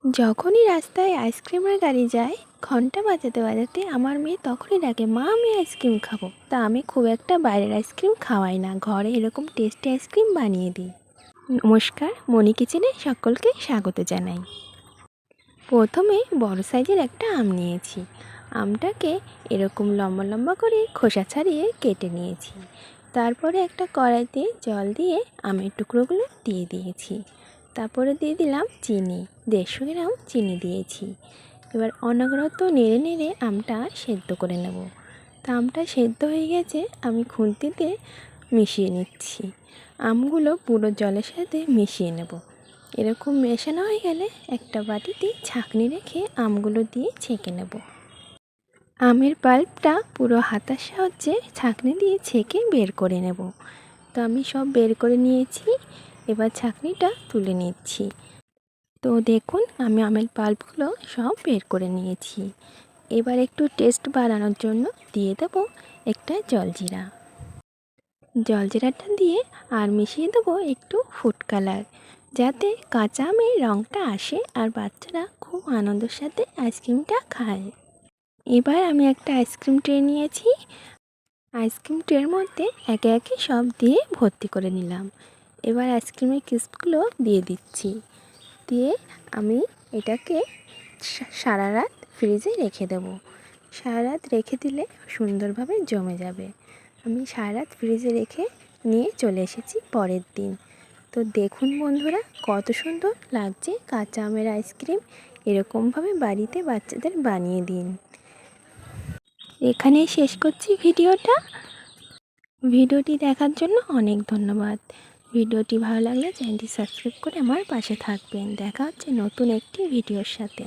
যখনই রাস্তায় আইসক্রিমের গাড়ি যায় ঘন্টা বাজাতে বাজাতে আমার মেয়ে তখনই ডাকে, মা আমি আইসক্রিম খাবো। তা আমি খুব একটা বাইরের আইসক্রিম খাওয়াই না, ঘরে এরকম টেস্টি আইসক্রিম বানিয়ে দিই। নমস্কার, মনি কিচেনে সকলকে স্বাগত জানাই। প্রথমে বড় সাইজের একটা আম নিয়েছি। আমটাকে এরকম লম্বা লম্বা করে খোসা ছাড়িয়ে কেটে নিয়েছি। তারপরে একটা কড়াইতে জল দিয়ে আমের টুকরোগুলো দিয়ে দিয়েছি। তারপরে দিয়ে দিলাম চিনি, 150 গ্রাম চিনি দিয়েছি। এবার অনবরত নেড়ে নেড়ে আমটা সেদ্ধ করে নেব। তা আমটা সেদ্ধ হয়ে গেছে, আমি খুন্তিতে মিশিয়ে নিচ্ছি। আমগুলো পুরো জলের সাথে মিশিয়ে নেব। এরকম মেশানো হয়ে গেলে একটা বাটিতে ছাঁকনি রেখে আমগুলো দিয়ে ছেঁকে নেব। আমের পাল্পটা পুরো হাতার সাহায্যে ছাঁকনি দিয়ে ছেঁকে বের করে নেব। তো আমি সব বের করে নিয়েছি, এবার ছাঁকনিটা তুলে নিচ্ছি। তো দেখুন আমি আমের পাল্পগুলো সব বের করে নিয়েছি। এবার একটু টেস্ট বাড়ানোর জন্য দিয়ে দেবো একটা জলজিরা। জলজিরাটা দিয়ে আর মিশিয়ে দেবো একটু ফুড কালার, যাতে কাঁচা আমের রঙটা আসে আর বাচ্চারা খুব আনন্দের সাথে আইসক্রিমটা খায়। এবার আমি একটা আইসক্রিম ট্রে নিয়েছি। আইসক্রিম ট্রের মধ্যে একে একে সব দিয়ে ভর্তি করে নিলাম। এবার আইসক্রিমের ক্রিস্পগুলো দিয়ে দিচ্ছি। দিয়ে আমি এটাকে সারা রাত ফ্রিজে রেখে দেবো। সারা রাত রেখে দিলে সুন্দরভাবে জমে যাবে। আমি সারা রাত ফ্রিজে রেখে নিয়ে চলে এসেছি পরের দিন। তো দেখুন বন্ধুরা, কত সুন্দর লাগছে কাঁচা আমের আইসক্রিম। এরকমভাবে বাড়িতে বাচ্চাদের বানিয়ে দিন। এখানেই শেষ করছি ভিডিওটি দেখার জন্য অনেক ধন্যবাদ। ভিডিওটি ভালো লাগলে চ্যানেলটি সাবস্ক্রাইব করে আমার পাশে থাকবেন। দেখা হচ্ছে নতুন একটি ভিডিওর সাথে।